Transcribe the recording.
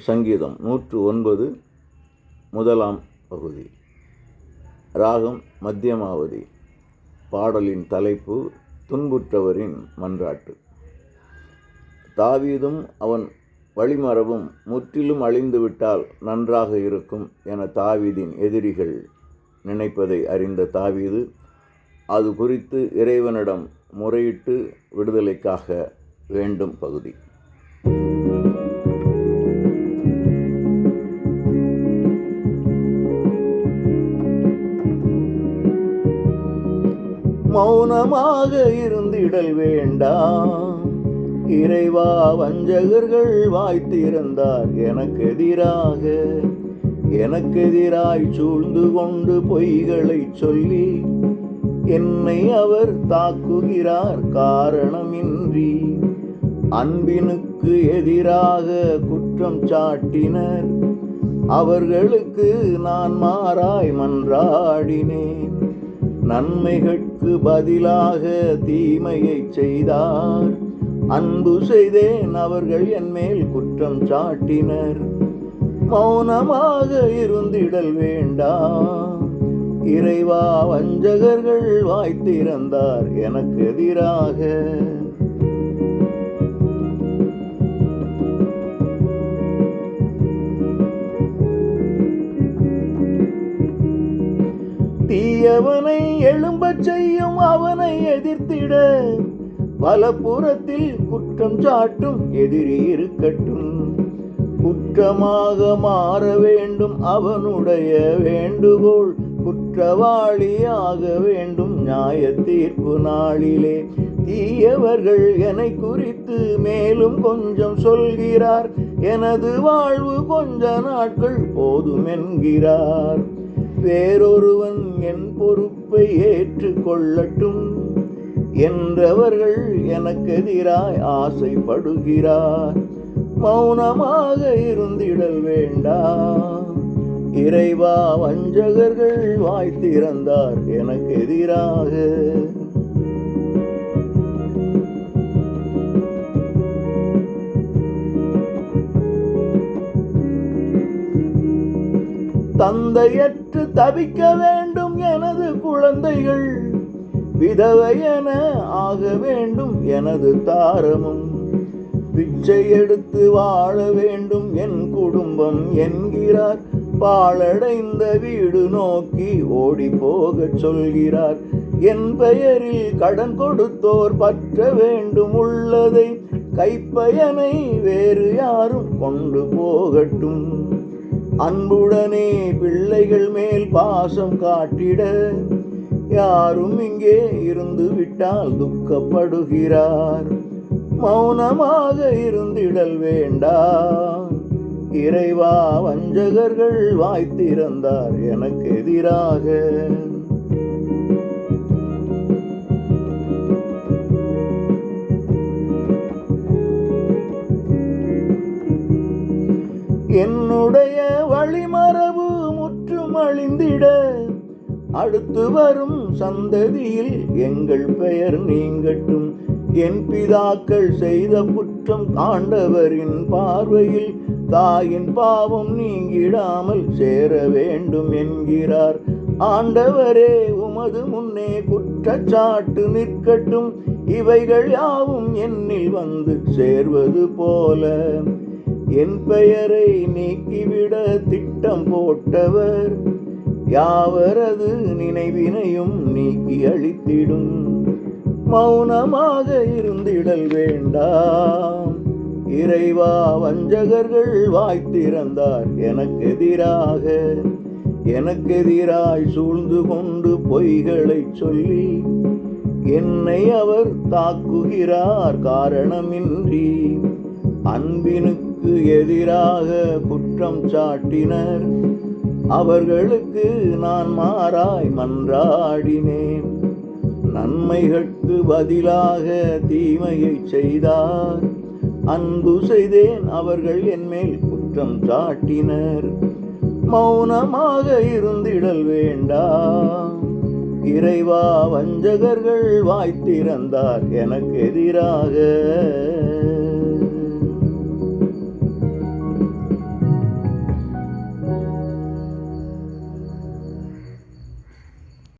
சங்கீதம் 109 முதலாம் பகுதி. ராகம் மத்தியமாவதி. பாடலின் தலைப்பு துன்புற்றவரின் மன்றாட்டு. தாவீதும் அவன் வழிமரபும் முற்றிலும் அழிந்துவிட்டால் நன்றாக இருக்கும் என தாவீதின் எதிரிகள் நினைப்பதை அறிந்த தாவீது அது குறித்து இறைவனிடம் முறையிட்டு விடுதலைக்காக வேண்டும் பகுதி. மௌனமாக இருந்திடல் வேண்டாம், இறைவா வஞ்சகர்கள் வாய்த்திருந்தார் எனக்கெதிராய் சூழ்ந்து கொண்டு பொய்களை சொல்லி என்னை அவர் தாக்குகிறார் காரணமின்றி. அன்பினுக்கு எதிராக குற்றம் சாட்டினர், அவர்களுக்கு நான் மாறாய் மன்றாடினேன். நன்மைகளுக்கு பதிலாக தீமையை செய்தார், அன்பு செய்தேன் அவர்கள் என் மேல் குற்றம் சாட்டினர். மௌனமாக இருந்திடல் வேண்டாம், இறைவா வஞ்சகர்கள் வாய்த்திருந்தார் எனக்கு எதிராக. தீயவனை எழும்பச் செய்யும் அவனை எதிர்த்திட வலப்புறத்தில் குற்றம் சாட்டும் எதிரி இருக்கட்டும். குற்றமாக மாற வேண்டும் அவனுடைய வேண்டுகோள், குற்றவாளியாக வேண்டும் நியாய தீர்ப்பு நாளிலே. தீயவர்கள் என்னை குறித்து மேலும் கொஞ்சம் சொல்கிறார், எனது வாழ்வு கொஞ்ச நாட்கள் போதும் என்கிறார். வேறொருவன் என் பொறுப்பை ஏற்றுக்கொள்ளட்டும் என்றவர்கள் எனக்கு எதிராய் ஆசைப்படுகிறார். மௌனமாக இருந்திடல் வேண்டாம், இறைவா வஞ்சகர்கள் வாய்த்திருந்தார் எனக்கு எதிராக. தந்தையற்று தவிக்க வேண்டும் எனது குழந்தைகள், விதவை என ஆக வேண்டும் எனது தாரமும். பிச்சை எடுத்து வாழ வேண்டும் என் குடும்பம் என்கிறார், பாழடைந்த வீடு நோக்கி ஓடி போகச் சொல்கிறார். என் பெயரில் கடன் கொடுத்தோர் பற்ற வேண்டும் உள்ளதை, கைப்பயனை வேறு யாரும் கொண்டு போகட்டும். அன்புடனே பிள்ளைகள் மேல் பாசம் காட்டிட யாரும் இங்கே இருந்து விட்டால் துக்கப்படுகிறார். மௌனமாக இருந்திடல் வேண்டாம், இறைவா வஞ்சகர்கள் வாய்த்திருந்தார் எனக்கு எதிராக. என்னுடைய வழிமரபு முற்றும் அழிந்திட அடுத்து வரும் சந்ததியில் எங்கள் பெயர் நீங்கட்டும். என் பிதாக்கள் செய்த குற்றம் ஆண்டவரின் பார்வையில் தாயின் பாவம் நீங்கிடாமல் சேர வேண்டும் என்கிறார். ஆண்டவரே உமது முன்னே குற்றச்சாட்டு நிற்கட்டும், இவைகள் யாவும் என்னில் வந்து சேர்வது போல. என் பெயரை நீக்கிவிட திட்டம் போட்டவர் யாவரது நினைவினையும் நீக்கி அழித்திடும். மௌனமாக இருந்திடல் வேண்டாம், இறைவா வஞ்சகர்கள் வாய்த்திருந்தார் எனக்கெதிராய் சூழ்ந்து கொண்டு பொய்களை சொல்லி என்னை அவர் தாக்குகிறார் காரணமின்றி. அன்பினுக்கு எதிராக குற்றம் சாட்டினர், அவர்களுக்கு நான் மாறாய் மன்றாடினேன். நன்மைகளுக்கு பதிலாக தீமையை செய்தார், அன்பு செய்தேன் அவர்கள் என் மேல் குற்றம் சாட்டினர். மௌனமாக இருந்திடல் வேண்டாம், இறைவா வஞ்சகர்கள் வாய்த்திருந்தார் எனக்கு எதிராக.